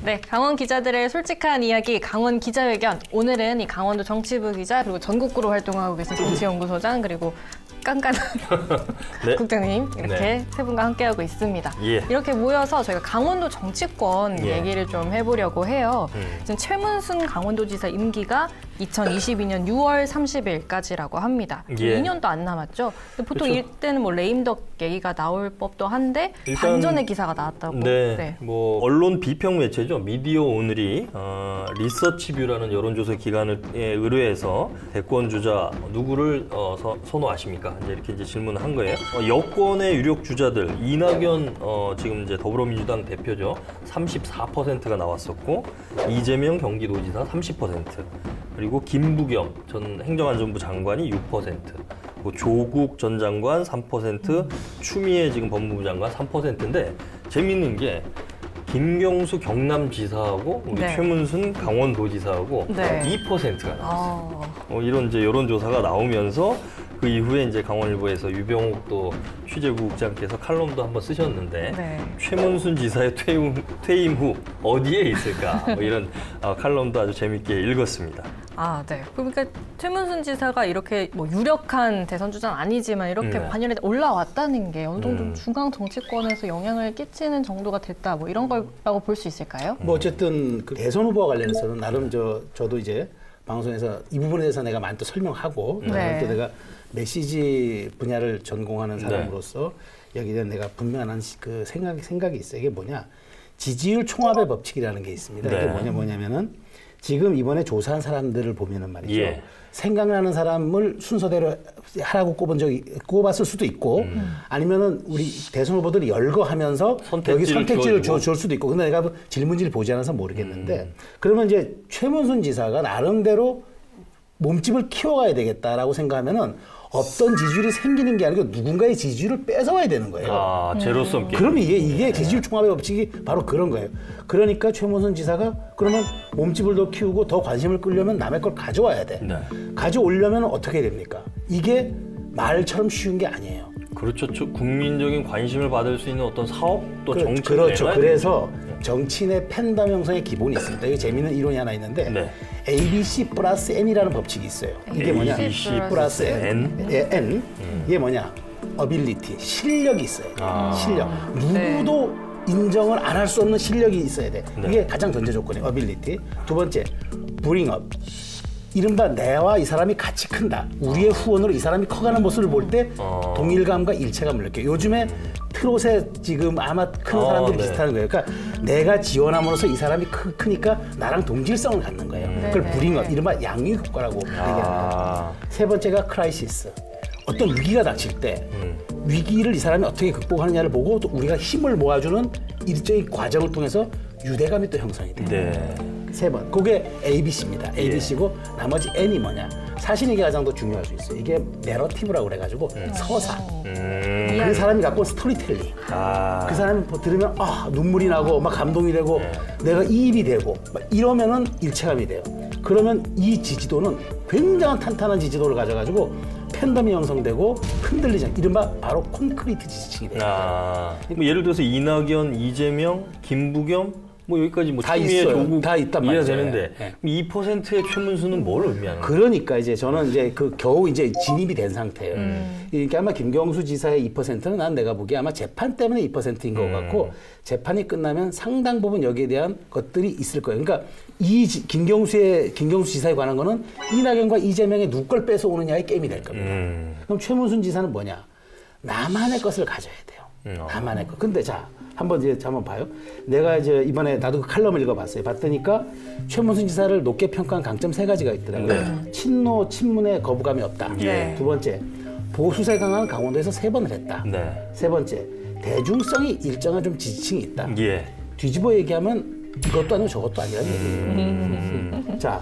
네, 강원 기자들의 솔직한 이야기, 강원 기자회견. 오늘은 이 강원도 정치부 기자, 그리고 전국구로 활동하고 계신 정치연구소장, 그리고 깐깐한 네. 국장님 이렇게 네. 세 분과 함께하고 있습니다. 예. 이렇게 모여서 저희가 강원도 정치권 예. 얘기를 좀 해보려고 해요. 지금 최문순 강원도지사 임기가 2022년 6월 30일까지라고 합니다. 예. 2년도 안 남았죠. 근데 보통 그렇죠. 이때는 뭐 레임덕 얘기가 나올 법도 한데 일단, 반전의 기사가 나왔다고. 네, 뭐 언론 비평 매체죠. 미디어 오늘이 리서치뷰라는 여론조사 기관을 의뢰해서 대권 주자 누구를 선호하십니까? 이제 질문을 한 거예요. 여권의 유력 주자들 이낙연 지금 이제 더불어민주당 대표죠. 34%가 나왔었고 이재명 경기도지사 30%. 그리고 김부겸 전 행정안전부 장관이 6%, 뭐 조국 전 장관 3%, 추미애 지금 법무부 장관 3%인데 재밌는 게 김경수 경남지사하고 우리 네. 최문순 강원도지사하고 네. 2%가 나왔어요. 이런 이제 여론조사가 나오면서 그 이후에 이제 강원일보에서 유병욱 또 취재부국장께서 칼럼도 한번 쓰셨는데 네. 최문순 지사의 퇴임 후 어디에 있을까 뭐 이런 칼럼도 아주 재밌게 읽었습니다. 아, 네. 그러니까 최문순 지사가 이렇게 뭐 유력한 대선 주자는 아니지만 이렇게 네. 반열에 올라왔다는 게 어느 정도 중앙 정치권에서 영향을 끼치는 정도가 됐다, 뭐 이런 거라고 볼 수 있을까요? 뭐 어쨌든 그 대선 후보와 관련해서는 나름 저도 이제 방송에서 이 부분에 대해서 내가 많이 또 설명하고 네. 또 내가 메시지 분야를 전공하는 사람으로서 여기에 대한 내가 분명한 그 생각이 있어요. 이게 뭐냐? 지지율 총합의 법칙이라는 게 있습니다. 네. 이게 뭐냐면은 지금 이번에 조사한 사람들을 보면은 말이죠. 예. 생각나는 사람을 순서대로 하라고 꼽았을 수도 있고 아니면은 우리 대선 후보들이 열거하면서 여기 선택지를 줄 수도 있고. 근데 내가 질문지를 보지 않아서 모르겠는데 그러면 이제 최문순 지사가 나름대로 몸집을 키워가야 되겠다라고 생각하면은 어떤 지지율이 생기는 게 아니고 누군가의 지지율을 뺏어와야 되는 거예요. 아, 제로섬 게임. 그러면 이게 지지율 총합의 법칙이 바로 그런 거예요. 그러니까 최문순 지사가 그러면 몸집을 더 키우고 더 관심을 끌려면 남의 걸 가져와야 돼. 네. 가져오려면 어떻게 됩니까? 이게 말처럼 쉬운 게 아니에요. 그렇죠. 국민적인 관심을 받을 수 있는 어떤 사업 또 정책. 그렇죠. 그래서 정치인의 팬덤 형성의 기본이 있습니다. 이게 재미있는 이론이 하나 있는데 네. ABC 플러스 N이라는 법칙이 있어요. 이게 뭐냐? ABC 플러스 N. 이게 뭐냐? ability, 실력이 있어요. 실력. 누구도 인정을 안 할 수 없는 실력이 있어야 돼. 이게 가장 전제 조건이에요. ability. 두 번째, bring up. 이른바 내와 이 사람이 같이 큰다. 우리의 후원으로 이 사람이 커가는 모습을 볼 때 동일감과 일체감을 느껴요. 요즘에 트롯에 지금 아마 큰 사람들이 비슷한 거예요. 그러니까 내가 지원함으로써 이 사람이 크니까 나랑 동질성을 갖는 거예요. 그걸 브링업, 이른바 양육 효과라고 얘기합니다. 세 번째가 크라이시스. 어떤 위기가 닥칠 때 위기를 이 사람이 어떻게 극복하느냐를 보고 또 우리가 힘을 모아주는 일정의 과정을 통해서 유대감이 또 형성이 돼요. 네. 세 번. 그게 ABC입니다. ABC고 나머지 N이 뭐냐. 사실 이게 가장 더 중요할 수 있어요. 이게 내러티브라고 그래가지고 서사. 그 사람이 갖고 온 스토리텔링. 그 사람이 들으면 눈물이 나고 막 감동이 되고 내가 이입이 되고 막 이러면은 일체감이 돼요. 그러면 이 지지도는 굉장한 탄탄한 지지도를 가져가지고 팬덤이 형성되고 흔들리지 않고 이른바 바로 콘크리트 지지층이 돼요. 뭐 예를 들어서 이낙연, 이재명, 김부겸 뭐 여기까지 뭐 다 추미애, 있어요. 조국 다 있단 이해가 말이죠. 되는데 네. 2%의 최문순은 뭘 의미하는 거예요? 그러니까 이제 저는 이제 겨우 이제 진입이 된 상태예요. 그러니까 아마 김경수 지사의 2%는 난 내가 보기에 아마 재판 때문에 2%인 것 같고 재판이 끝나면 상당 부분 여기에 대한 것들이 있을 거예요. 그러니까 이 김경수 지사에 관한 거는 이낙연과 이재명의 누구 걸 뺏어 오느냐의 게임이 될 겁니다. 그럼 최문순 지사는 뭐냐? 나만의 것을 가져야 돼요. 나만의 것. 근데 자, 한번 봐요. 내가 이제 이번에 나도 그 칼럼을 읽어봤어요. 봤더니까 최문순 지사를 높게 평가한 강점 3가지가 있더라고요. 친노, 친문에 거부감이 없다. 두 번째, 보수세 강한 강원도에서 3번을 했다. 세 번째, 대중성이 일정한 좀 지지층이 있다. 뒤집어 얘기하면 이것도 아니고 저것도 아니라는 얘기예요. 자,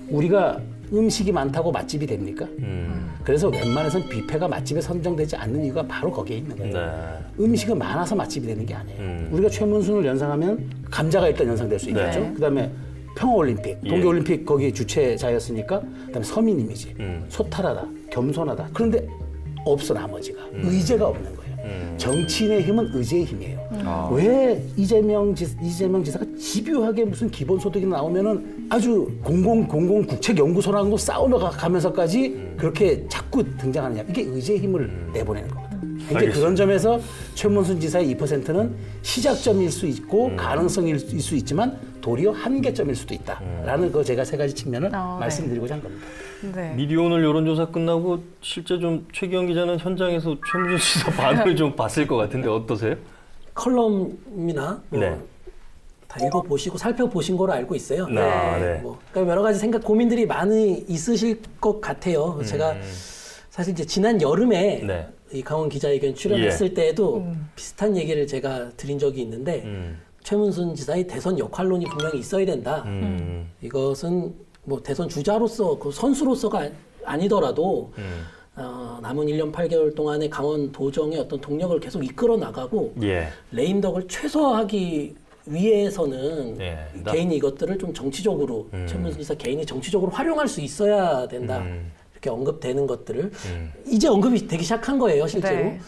우리가 음식이 많다고 맛집이 됩니까? 그래서 웬만해서는 뷔페가 맛집에 선정되지 않는 이유가 바로 거기에 있는 거예요. 음식은 많아서 맛집이 되는 게 아니에요. 우리가 최문순을 연상하면 감자가 일단 연상될 수 있겠죠. 그다음에 평화올림픽, 동계올림픽 거기 주최자였으니까 그다음에 서민 이미지, 소탈하다, 겸손하다. 그런데 없어 나머지가. 의제가 없는 거예요. 정치인의 힘은 의지의 힘이에요. 왜 이재명 지사가 집요하게 무슨 기본소득이 나오면은 아주 공공국책연구소랑도 싸우며 가면서까지 그렇게 자꾸 등장하느냐. 이게 의지의 힘을 내보내는 거거든. 그러니까 그런 점에서 최문순 지사의 2%는 시작점일 수 있고 가능성일 수 있지만 도리어 한계점일 수도 있다라는 거 제가 세 가지 측면을 말씀드리고자 한 겁니다. 네. 미디어 오늘 여론조사 끝나고 실제 좀 최기영 기자는 현장에서 최문순 지사 반응을 좀 봤을 것 같은데 어떠세요? 컬럼이나 네. 다 읽어보시고 살펴보신 거로 알고 있어요. 네. 그러니까 여러 가지 고민들이 많이 있으실 것 같아요. 제가 사실 이제 지난 여름에 네. 이 강원 기자회견 출연했을 때에도 비슷한 얘기를 제가 드린 적이 있는데 최문순 지사의 대선 역할론이 분명히 있어야 된다. 이것은 뭐 대선 주자로서 그 선수로서가 아니더라도 남은 1년 8개월 동안의 강원 도정의 어떤 동력을 계속 이끌어 나가고 레임덕을 최소화하기 위해서는 개인이 이것들을 좀 정치적으로 최문순 지사 개인이 정치적으로 활용할 수 있어야 된다. 이렇게 언급되는 것들을 이제 언급이 되기 시작한 거예요, 실제로. 네.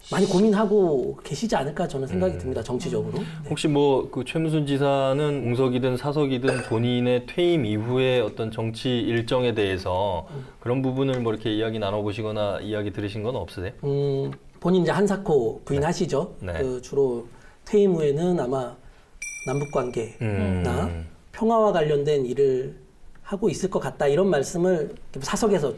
많이 고민하고 계시지 않을까 저는 생각이 듭니다, 정치적으로. 혹시 뭐 그 최문순 지사는 공석이든 사석이든 본인의 퇴임 이후의 어떤 정치 일정에 대해서 그런 부분을 뭐 이렇게 이야기 나눠보시거나 이야기 들으신 건 없으세요? 본인 이제 한사코 부인하시죠. 네. 그 주로 퇴임 후에는 아마 남북 관계나 평화와 관련된 일을 하고 있을 것 같다 이런 말씀을 사석에서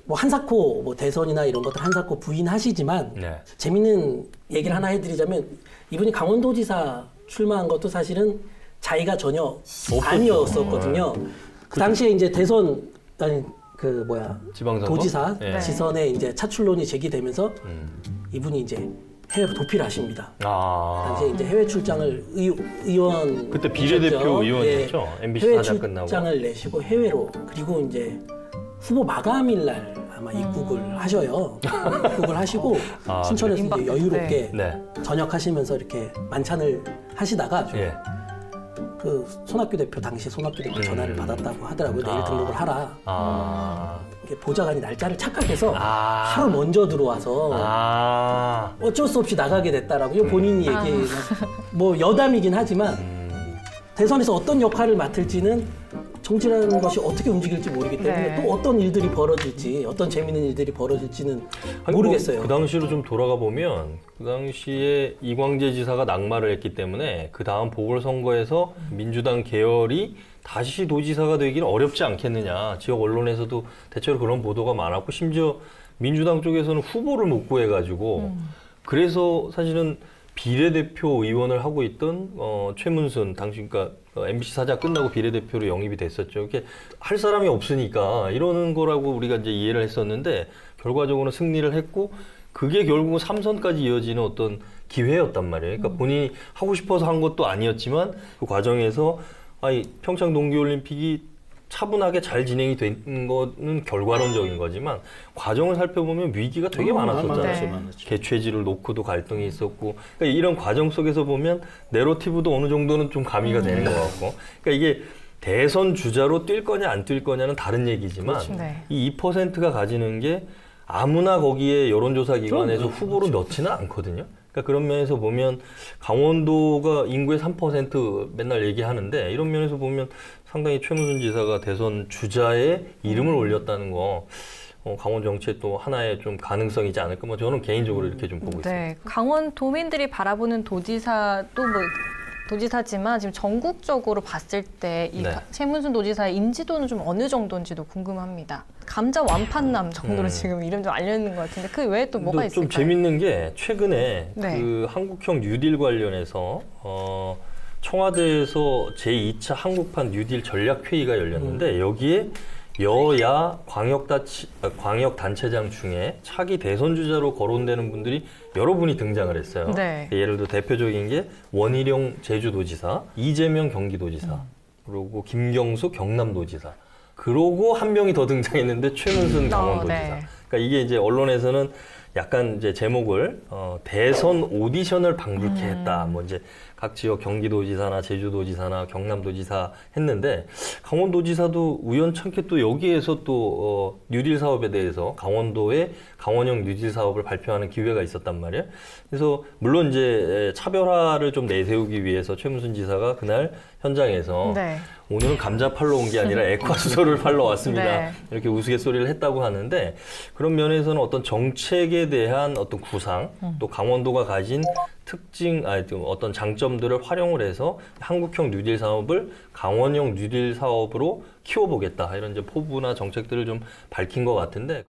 뭐 한사코 뭐 대선이나 이런 것들 한사코 부인하시지만 재밌는 얘기를 하나 해드리자면 이분이 강원도지사 출마한 것도 사실은 자의가 전혀 아니었었거든요. 그 당시에 이제 대선 아니 그 뭐야 지방선거? 도지사 지선에 이제 차출론이 제기되면서 이분이 이제 해외 도피를 하십니다. 당시에 이제 해외 출장을 의원 그때 비례대표 의원이었죠. MBC 해외 사장 끝나고 출장을 내시고 해외로 그리고 이제 후보 마감일 날 아마 입국을 하셔요. 입국을 하시고 순천에서 이제 여유롭게 전역하시면서 이렇게 만찬을 하시다가 그 손학규 대표 당시 손학규 대표 전화를 받았다고 하더라고요. 내일 등록을 하라. 보좌관이 날짜를 착각해서 하루 먼저 들어와서 어쩔 수 없이 나가게 됐다라고 본인이 얘기 뭐 여담이긴 하지만 대선에서 어떤 역할을 맡을지는 정치라는 것이 어떻게 움직일지 모르기 때문에 또 어떤 일들이 벌어질지 어떤 재미있는 일들이 벌어질지는 모르겠어요. 그 당시로 좀 돌아가 보면 그 당시에 이광재 지사가 낙마를 했기 때문에 그 다음 보궐선거에서 민주당 계열이 다시 도지사가 되기는 어렵지 않겠느냐. 지역 언론에서도 대체로 그런 보도가 많았고 심지어 민주당 쪽에서는 후보를 못 구해가지고 그래서 사실은 비례대표 의원을 하고 있던 최문순 당시 그러니까 MBC 사장 끝나고 비례대표로 영입이 됐었죠. 이렇게 할 사람이 없으니까 이러는 거라고 우리가 이제 이해를 했었는데 결과적으로 승리를 했고 그게 결국은 3선까지 이어지는 어떤 기회였단 말이에요. 그러니까 본인이 하고 싶어서 한 것도 아니었지만 그 과정에서 평창 동계올림픽이 차분하게 잘 진행이 된 거는 결과론적인 거지만 과정을 살펴보면 위기가 되게 많았었잖아요. 개최지를 놓고도 갈등이 있었고 그러니까 이런 과정 속에서 보면 내러티브도 어느 정도는 좀 가미가 되는 것 같고 그러니까 이게 대선 주자로 뛸 거냐 안 뛸 거냐는 다른 얘기지만 이 2%가 가지는 게 아무나 거기에 여론조사 기관에서 후보로 넣지는 않거든요. 그러니까 그런 면에서 보면 강원도가 인구의 3% 맨날 얘기하는데 이런 면에서 보면 상당히 최문순 지사가 대선 주자의 이름을 올렸다는 거 강원 정치의 또 하나의 좀 가능성이지 않을까 뭐 저는 개인적으로 이렇게 좀 보고 있습니다. 강원 도민들이 바라보는 도지사도 뭐 도지사지만 지금 전국적으로 봤을 때 이 최문순 도지사의 인지도는 좀 어느 정도인지도 궁금합니다. 감자 완판남 정도로 지금 이름 좀 알려 있는 것 같은데 그 외에 또 뭐가 있을까요? 좀 재밌는 게 최근에 그 한국형 뉴딜 관련해서 청와대에서 제2차 한국판 뉴딜 전략회의가 열렸는데 여기에 여야 광역단체장 중에 차기 대선 주자로 거론되는 분들이 여러 분이 등장을 했어요. 예를 들어 대표적인 게 원희룡 제주도지사, 이재명 경기도지사, 그리고 김경수 경남도지사. 그러고 한 명이 더 등장했는데 최문순 강원도지사. 그러니까 이게 이제 언론에서는 약간 이제 제목을 대선 오디션을 방불케 했다. 뭐 이제 각 지역 경기도지사나 제주도지사나 경남도지사 했는데 강원도지사도 우연찮게 또 여기에서 또 뉴딜 사업에 대해서 강원도의 강원형 뉴딜 사업을 발표하는 기회가 있었단 말이에요. 그래서 물론 이제 차별화를 좀 내세우기 위해서 최문순 지사가 그날 현장에서 네. 오늘은 감자 팔러 온 게 아니라 액화수소를 팔러 왔습니다. 네. 이렇게 우스갯소리를 했다고 하는데 그런 면에서는 어떤 정책에 대한 어떤 구상 또 강원도가 가진 특징, 어떤 장점들을 활용을 해서 한국형 뉴딜 사업을 강원형 뉴딜 사업으로 키워보겠다 이런 이제 포부나 정책들을 좀 밝힌 것 같은데